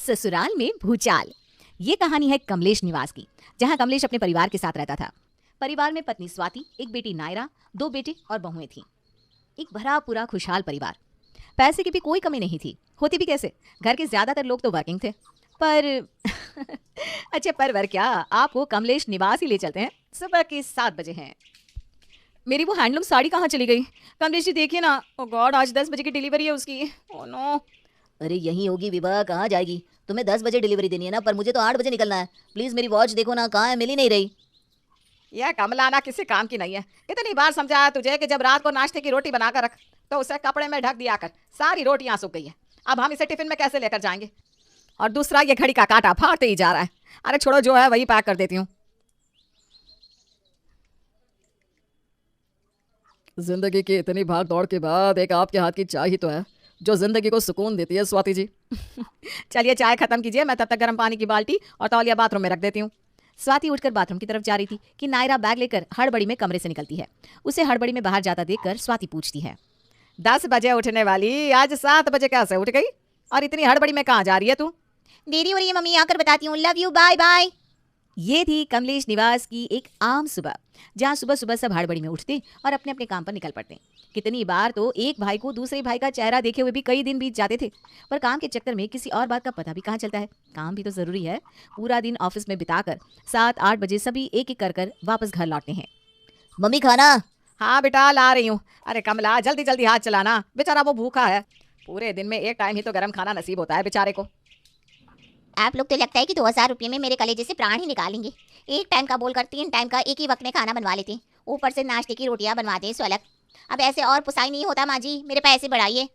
ससुराल में भूचाल। ये कहानी है कमलेश निवास की, जहां कमलेश अपने परिवार के साथ रहता था। परिवार में पत्नी स्वाति, एक बेटी नायरा, 2 बेटे और बहुएं थीं। एक भरा पूरा खुशहाल परिवार। पैसे की भी कोई कमी नहीं थी, होती भी कैसे, घर के ज्यादातर लोग तो वर्किंग थे। पर अच्छा, पर क्या, आपको कमलेश निवास ही ले चलते हैं। सुबह के 7 बजे हैं। मेरी वो हैंडलूम साड़ी कहाँ चली गई? कमलेश जी देखिए ना। ओ गॉड, आज 10 बजे की डिलीवरी है उसकी। Oh no. अरे यहीं होगी विवाह, कहाँ जाएगी? तुम्हें 10 बजे डिलीवरी देनी है ना, पर मुझे तो 8 बजे निकलना है। प्लीज मेरी वॉच देखो ना, कहाँ है, मिल ही नहीं रही। यह कमलाना किसी काम की नहीं है। कितनी बार समझाया तुझे कि जब रात को नाश्ते की रोटी बनाकर रख तो उसे कपड़े में ढक दिया कर। सारी रोटियां सूख गई है, अब हम इसे टिफिन में कैसे लेकर जाएंगे? और दूसरा, ये घड़ी का कांटा फाड़ते ही जा रहा है। अरे छोड़ो, जो है वही पैक कर देती हूँ। जिंदगी की इतनी भाग दौड़ के बाद एक आपके हाथ की चाय ही तो है जो जिंदगी को सुकून देती है, स्वाति जी। चलिए चाय खत्म कीजिए, मैं तब तक गर्म पानी की बाल्टी और तौलिया बाथरूम में रख देती हूँ। स्वाति उठकर बाथरूम की तरफ जा रही थी कि नायरा बैग लेकर हड़बड़ी में कमरे से निकलती है। उसे हड़बड़ी में बाहर जाता देखकर स्वाति पूछती है, 10 बजे उठने वाली आज 7 बजे कैसे उठ गई? और इतनी हड़बड़ी में कहाँ जा रही है तू? देरी हो रही है मम्मी, आकर बताती हूँ। Love you, bye bye. ये थी कमलेश निवास की एक आम सुबह, जहाँ सुबह सुबह सब हड़बड़ी में उठते और अपने अपने काम पर निकल पड़ते। कितनी बार तो एक भाई को दूसरे भाई का चेहरा देखे हुए भी कई दिन बीत जाते थे, पर काम के चक्कर में किसी और बात का पता भी कहाँ चलता है। काम भी तो जरूरी है। पूरा दिन ऑफिस में बिताकर 7-8 बजे सभी एक एक कर वापस घर लौटते हैं। मम्मी खाना? हाँ बेटा, ला रही हूँ। अरे कमला, जल्दी जल्दी हाथ चलाना, बेचारा वो भूखा है। पूरे दिन में एक टाइम ही तो गर्म खाना नसीब होता है बेचारे को। आप लोग तो लगता है कि 2000 रुपये में मेरे कलेजे से प्राण ही निकालेंगे। एक टाइम का बोलकर 3 टाइम का एक ही वक्त में खाना बनवा लेते, ऊपर से नाश्ते की रोटियां बनवाते स्वलग। अब ऐसे और पुसाई नहीं होता माँ जी, मेरे पैसे बढ़ाइए।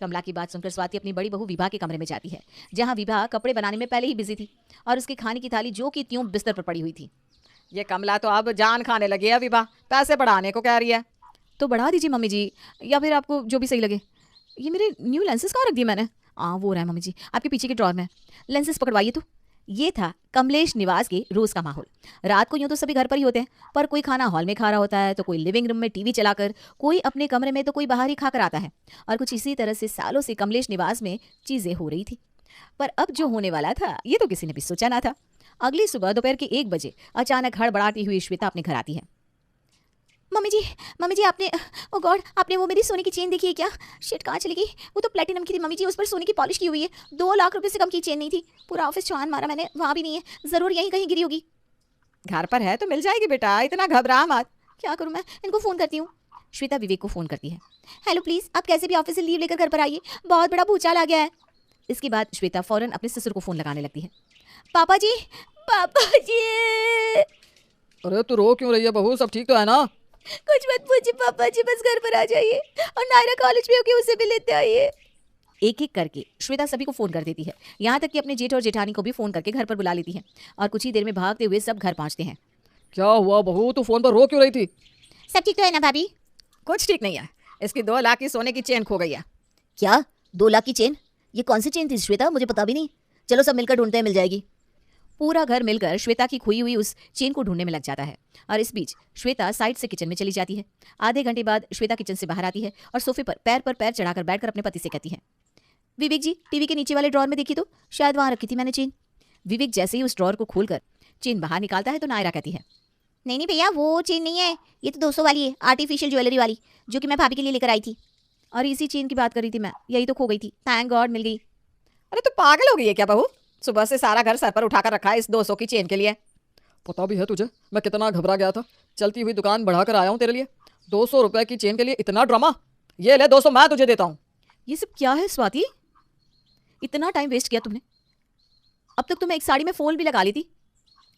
कमला की बात सुनकर स्वाति अपनी बड़ी बहू विभा के कमरे में जाती है, जहाँ विभा कपड़े बनाने में पहले ही बिजी थी और उसके खाने की थाली जो कि त्यों बिस्तर पर पड़ी हुई थी। ये कमला तो अब जान खाने लगी है विभा, पैसे बढ़ाने को कह रही है। तो बढ़ा दीजिए मम्मी जी, या फिर आपको जो भी सही लगे। ये मेरे न्यू लेंसेज कहाँ रख दिए मैंने? वो रहा है मम्मी जी, आपके पीछे के ड्रॉर में। लेंसेज पकड़वाइए। तो ये था कमलेश निवास के रोज का माहौल। रात को यूं तो सभी घर पर ही होते हैं, पर कोई खाना हॉल में खा रहा होता है, तो कोई लिविंग रूम में टीवी चलाकर, कोई अपने कमरे में, तो कोई बाहर ही खाकर आता है। और कुछ इसी तरह से सालों से कमलेश निवास में चीजें हो रही थी। पर अब जो होने वाला था ये तो किसी ने भी सोचा ना था। अगली सुबह दोपहर के 1 बजे अचानक हड़बड़ाती हुई श्वेता अपने घर आती है। मम्मी जी आपने, ओ गॉड, आपने वो मेरी सोने की चेन देखी है क्या? शिट, कहाँ चली गई? वो तो प्लेटिनम की थी मम्मी जी, उस पर सोने की पॉलिश की हुई है। 2 लाख रुपए से कम की चेन नहीं थी। पूरा ऑफिस छान मारा मैंने, वहाँ भी नहीं है। जरूर यहीं कहीं गिरी होगी। घर पर है तो मिल जाएगी बेटा, इतना घबरा मत। क्या करूँ मैं? इनको फोन करती हूँ। श्वेता विवेक को फोन करती है। हेलो प्लीज, आप कैसे भी ऑफिस से लीव लेकर घर पर आइए, बहुत बड़ा भूचाल आ गया है। इसके बाद श्वेता फौरन अपने ससुर को फोन लगाने लगती है। पापा जी। अरे तू रो क्यों रही है बहू, सब ठीक तो है ना? कुछ मत पूछिए पापा जी, बस घर पर आ जाइए और नायरा कॉलेज में होगी, उसे भी लेते आइए। एक एक करके श्वेता सभी को फोन कर देती है, यहाँ तक कि अपने जेठ और जेठानी को भी फोन करके घर पर बुला लेती है। और कुछ ही देर में भागते हुए सब घर पहुंचते हैं। क्या हुआ बहू, तू फोन पर रो क्यों रही थी? सब ठीक तो है ना भाभी? कुछ ठीक नहीं है, इसकी 2 लाख की सोने की चेन खो गई है। क्या 2 लाख की चेन? ये कौन सी चेन थी श्वेता, मुझे पता भी नहीं। चलो सब मिलकर ढूंढते हैं, मिल जाएगी। पूरा घर मिलकर श्वेता की खोई हुई उस चेन को ढूंढने में लग जाता है। और इस बीच श्वेता साइड से किचन में चली जाती है। आधे घंटे बाद श्वेता किचन से बाहर आती है और सोफे पर पैर चढ़ाकर बैठकर अपने पति से कहती है, विवेक जी, टीवी के नीचे वाले ड्रॉर में देखी तो, शायद वहां रखी थी मैंने चेन। विवेक जैसे ही उस ड्रॉर को खोलकर चेन बाहर निकालता है तो नायरा कहती है, नहीं भैया, वो चेन नहीं है, ये तो 200 वाली है, आर्टिफिशियल ज्वेलरी वाली, जो कि मैं भाभी के लिए लेकर आई थी। और इसी चेन की बात कर रही थी मैं, यही तो खो गई थी। थैंक गॉड मिल गई। अरे तो पागल हो गई है क्या बहू? सुबह से सारा घर सर पर उठाकर रखा है इस 200 की चेन के लिए। पता भी है तुझे मैं कितना घबरा गया था। चलती हुई दुकान बढ़ाकर आया हूँ तेरे लिए। 200 रुपए की चेन के लिए इतना ड्रामा? ये ले 200 मैं तुझे देता हूँ। ये सब क्या है स्वाति? इतना टाइम वेस्ट किया तुमने। अब तक तो मैं एक साड़ी में फॉल भी लगा ली थी।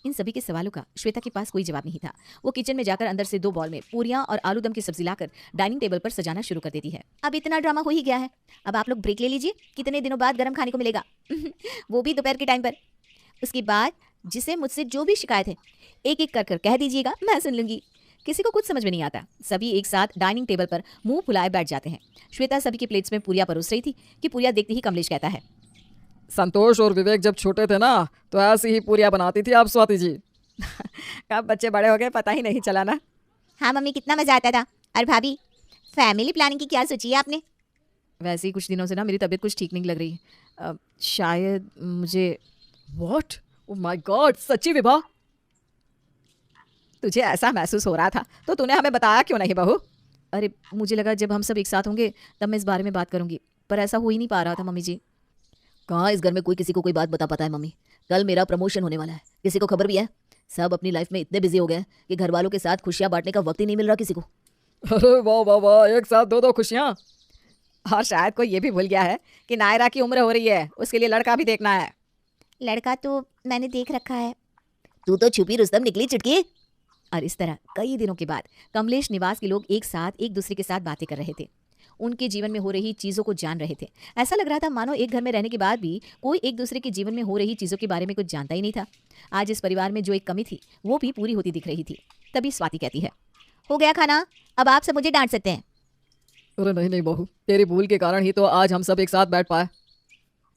इन सभी के सवालों का श्वेता के पास कोई जवाब नहीं था। वो किचन में जाकर अंदर से 2 बॉल में पूरियां और आलू दम की सब्जी लाकर डाइनिंग टेबल पर सजाना शुरू कर देती है। अब इतना ड्रामा हो ही गया है, अब आप लोग ब्रेक ले लीजिए, कितने दिनों बाद गर्म खाने को मिलेगा। वो भी दोपहर के टाइम पर। उसके बाद जिसे मुझसे जो भी शिकायत है एक एक कर कह दीजिएगा, मैं सुन लूंगी। किसी को कुछ समझ में नहीं आता। सभी एक साथ डाइनिंग टेबल पर मुंह फुलाए बैठ जाते हैं। श्वेता सभी के प्लेट्स में पूरियां परोस रही थी कि पूरियां देखते ही कमलेश कहता है, संतोष और विवेक जब छोटे थे ना तो ऐसी ही पूरियां बनाती थी आप स्वाति जी। कब बच्चे बड़े हो गए पता ही नहीं चला ना। हाँ मम्मी, कितना मजा आता था। और भाभी, फैमिली प्लानिंग की क्या सोची है आपने? वैसे ही कुछ दिनों से ना मेरी तबीयत कुछ ठीक नहीं लग रही है। शायद मुझे व्हाट? ओह माय गॉड, सच्ची विभा? तुझे ऐसा महसूस हो रहा था तो तूने हमें बताया क्यों नहीं बहू? अरे मुझे लगा जब हम सब एक साथ होंगे तब मैं इस बारे में बात करूंगी, पर ऐसा हो ही नहीं पा रहा था मम्मी जी। कहाँ इस घर में कोई किसी को कोई बात बता पाता है मम्मी। कल मेरा प्रमोशन होने वाला है, किसी को खबर भी है? सब अपनी लाइफ में इतने बिजी हो गए हैं कि घर वालों के साथ खुशियां बांटने का वक्त ही नहीं मिल रहा किसी को। अरे वाह वाह वाह, एक साथ दो खुशियाँ। और शायद कोई ये भी भूल गया है कि नायरा की उम्र हो रही है, उसके लिए लड़का भी देखना है। लड़का तो मैंने देख रखा है। तू तो छुपी रुस्तम निकली चुटकी। और इस तरह कई दिनों के बाद कमलेश निवास के लोग एक साथ एक दूसरे के साथ बातें कर रहे थे, उनके जीवन में हो रही चीज़ों को जान रहे थे। ऐसा लग रहा था मानो एक घर में रहने के बाद भी कोई एक दूसरे के जीवन में हो रही चीज़ों के बारे में कुछ जानता ही नहीं था। आज इस परिवार में जो एक कमी थी वो भी पूरी होती दिख रही थी। तभी स्वाति कहती है, हो गया खाना, अब आप सब मुझे डांट सकते हैं। अरे नहीं नहीं बहू, तेरी भूल के कारण ही तो आज हम सब एक साथ बैठ पाए।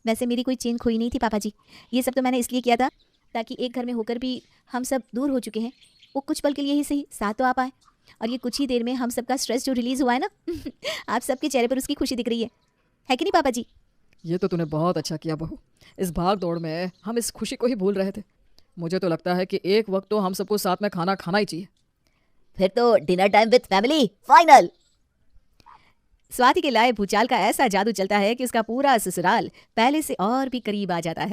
वैसे मेरी कोई चेन खोई नहीं थी पापा जी, ये सब तो मैंने इसलिए किया था ताकि एक घर में होकर भी हम सब दूर हो चुके हैं, वो कुछ पल के लिए ही सही साथ तो आ पाए। और ये कुछ ही देर में हम सबका स्ट्रेस जो रिलीज हुआ है ना आप सबके चेहरे पर उसकी खुशी दिख रही है कि नहीं पापा जी? ये तो तूने बहुत अच्छा किया बहू। इस भाग दौड़ में हम इस खुशी को ही भूल रहे थे। मुझे तो लगता है कि एक वक्त तो हम सबको साथ में खाना खाना ही चाहिए। फिर तो dinner time with family final. Swati के लाए भूचाल का ऐसा जादू चलता है कि उसका पूरा ससुराल पहले से और भी करीब आ जाता है।